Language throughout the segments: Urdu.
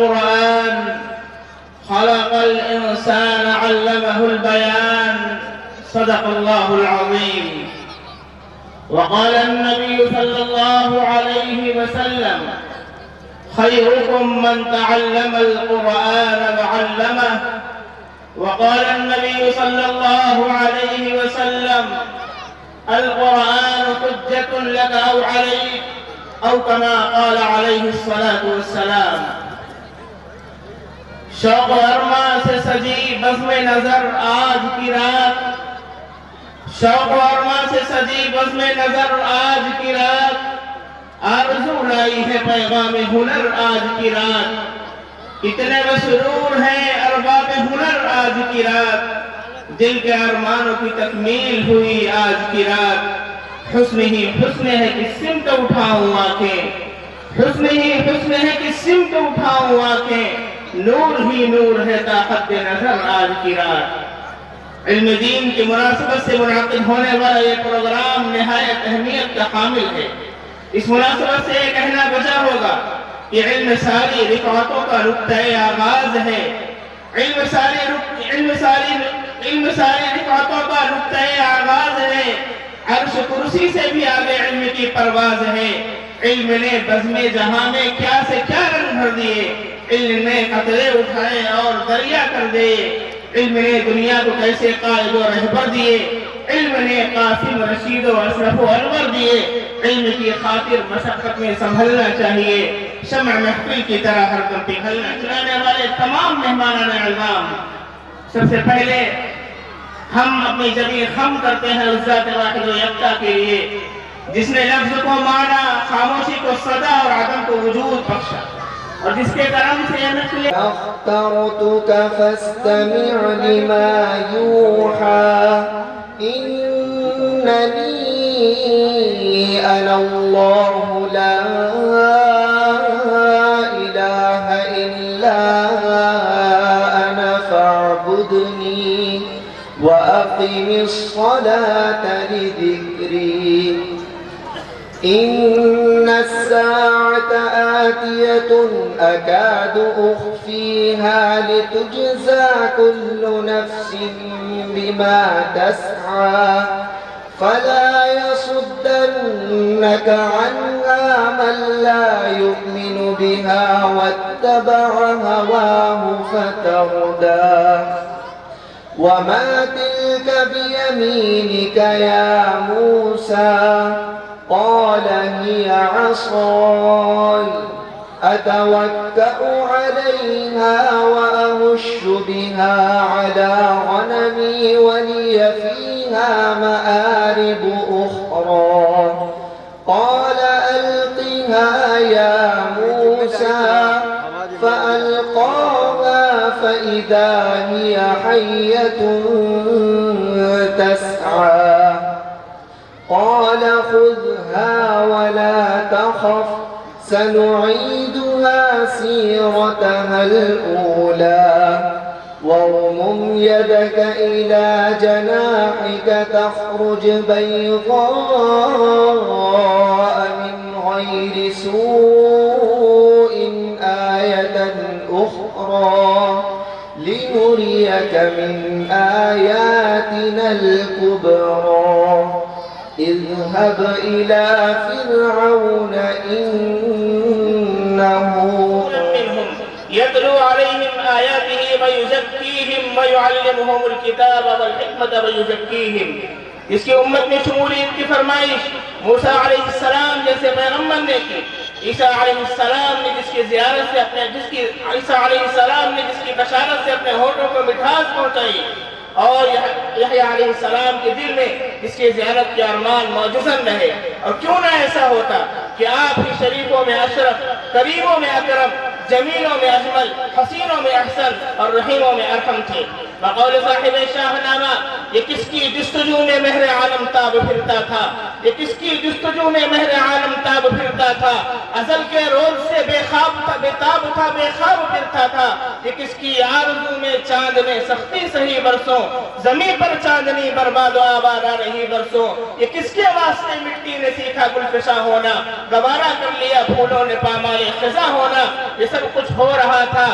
القرآن خلق الإنسان علمه البيان صدق الله العظيم. وقال النبي صلى الله عليه وسلم خيركم من تعلم القرآن وعلمه. وقال النبي صلى الله عليه وسلم القرآن حجة لك أو عليك أو كما قال عليه الصلاة والسلام. شوق و ارماں سے سجی بزم نظر آج کی رات، شوق و ارماں سے سجی بزم نظر آج کی رات، آرزو لائی ہے پیغام ہنر آج کی رات. اتنے مسرور ہیں ارباب ہنر آج کی رات، دل کے ارمانوں کی تکمیل ہوئی آج کی رات. حسن ہی حسن ہے کہ سمت اٹھاؤں آنکھیں، حسن ہی حسن ہے کہ سمت اٹھاؤں آنکھیں، نور ہی نور ہے تا حد نظر آج کی رات. علم دین کی مناسبت سے منعقد ہونے والا یہ پروگرام نہایت اہمیت کا حامل ہے. اس مناسبت سے یہ کہنا بجا ہوگا کہ علم ساری رفعتوں کا نقطۂ آغاز ہے. علم ساری رفعتوں کا نقطۂ آغاز ہے. عرش کرسی سے بھی آگے علم کی پرواز ہے. علم نے بزم جہاں میں کیا سے کیا رنگ بھر دیے، علم نے قطرے اٹھائے اور دریا کر دیے. علم نے دنیا کو کیسے قائد و رہبر دیے، علم نے قاسم رشید و اشرف و انور دیے. علم کی خاطر مشقت میں سنبھلنا چاہیے، شمع محفل کی طرح ہر دم پگھلنا. چلانے والے تمام مہمانان اعظام، سب سے پہلے ہم اپنی جمیع خم کرتے ہیں اس ذات واحد و یکتا کے لیے جس نے لفظ کو مانا، خاموشی کو صدا اور عدم کو وجود بخشا، اور جس کے کرم سے یہ نقل اخترتك فاستمع لما يوحى إنني أنا الله لا إله إلا أنا فاعبدني وأقم الصلاة لذكري إن الساعة آتية أكاد أخفيها لتجزى كل نفس بما تسعى فلا يصدنك عنها من لا يؤمن بها واتبع هواه فتردى. وما تلك بيمينك يا موسى قال هي عصاي أتوكأ عليها وأهش بها على غنمي ولي فيها مآرب أخرى. قال ألقها يا موسى فألقاها فإذا هي حية تسعى. قال خذها ولا تخف سنعيدها سيرتها الأولى وارمم يدك إلى جناحك تخرج بيضاء من غير سوء آية أخرى لنريك من آياتنا الكبرى. اذهب إلى فرعون إنه منهم يتلو عليهم آياته ويزكيهم ويعلمهم الكتاب والحكمة ويزكيهم. اس کی امت میں شمولیت کی فرمائش موسیٰ علیہ السلام جیسے پیغمبر نے کی. عیسیٰ علیہ السلام نے جس کی زیارت سے عیسیٰ علیہ السلام نے جس کی بشارت سے اپنے ہونٹوں کو مٹھاس پہنچائی، اور یحییٰ علیہ السلام کے دل میں اس کی زیارت کے ارمان موجزن رہے. اور کیوں نہ ایسا ہوتا کہ آپ ہی شریفوں میں اشرف، قریبوں میں اکرم، جمیلوں میں اجمل، حسینوں میں احسن اور رحیموں میں ارحم تھے. بقول صاحب شاہ نامہ یہ کس کی جستجو میں مہر عالم تاب پھرتا تھا، یہ کس کی جستجو میں مہر عالم تاب پھرتا تھا، ازل کے روز سے بے خواب تھا، بے تاب تھا، بے خواب پھرتا تھا، یہ کس کی آرزو میں چاند نے سختی سہی برسوں، زمین پر چاندنی برباد و آباد آ رہی برسوں، یہ کس کے واسطے مٹی نے سیکھا گلفشاں ہونا، گوارا کر لیا پھولوں نے پامال خزاں ہونا، یہ سب کچھ ہو رہا تھا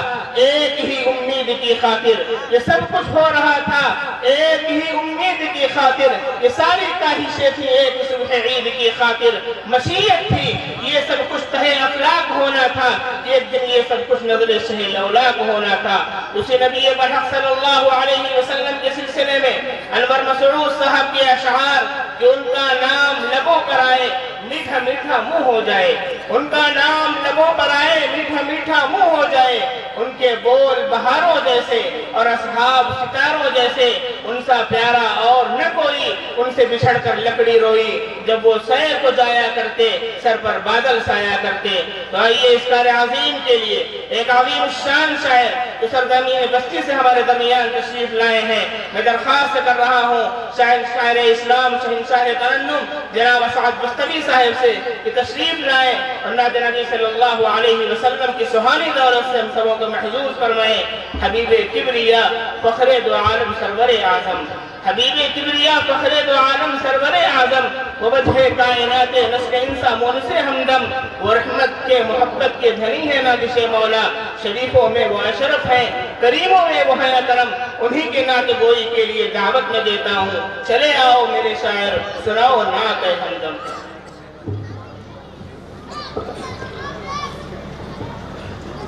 ایک ہی امید کی خاطر، یہ سب کچھ ہو رہا تھا ایک ہی امید کی خاطر، یہ ساری کاہشیں تھی ایک صبح عید کی خاطر، مشیت تھی یہ سب کچھ تہے افلاک ہونا تھا، ایک دن یہ سب کچھ نظر شہ لولاک ہونا تھا۔ اسی نبی برحق صلی اللہ علیہ وسلم کے سلسلے میں انور مسعود صاحب کے اشعار کہ ان کا نام لبوں پر آئے میٹھا میٹھا منہ ہو جائے، ان کا نام لبوں پر آئے میٹھا میٹھا منہ ہو جائے، ان کے بول بہاروں جیسے اور اصحاب ستاروں جیسے، ان سا پیارا اور نہ کوئی، ان سے بچھڑ کر لکڑی روئی، جب وہ سیر کو جایا کرتے سر پر بادل سایا کرتے۔ تو آئیے اس کار عظیم کے لیے ایک عظیم الشان شاعر جو سرزمین بستی سے ہمارے درمیان تشریف لائے ہیں، میں درخواست کر رہا ہوں شاعر اسلام شہنشاہ ترنم جناب اسعد بستمی صاحب سے کہ تشریف لائیں اور نعت نبی صلی اللہ علیہ وسلم کی سبحانی دولت سے ہم سبوں کو محظوظ فرمائیں۔ حبیب کبریا فخر دو عالم سرور اعظم، حبیب کبریا فخر دو عالم سرور اعظم، وہ وجہ کائنات نسل انسا مونس ہمدم، وہ رحمت کے محبت کے دھنی ہے نازش مولا، شریفوں میں وہ اشرف ہیں، کریموں میں وہ ہیں اکرم، انہی کے نعت گوئی کے لیے دعوت میں دیتا ہوں، چلے آؤ میرے شاعر سناؤ نعت ہمدم۔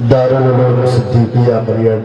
دارالعلوم صدیقیہ مریا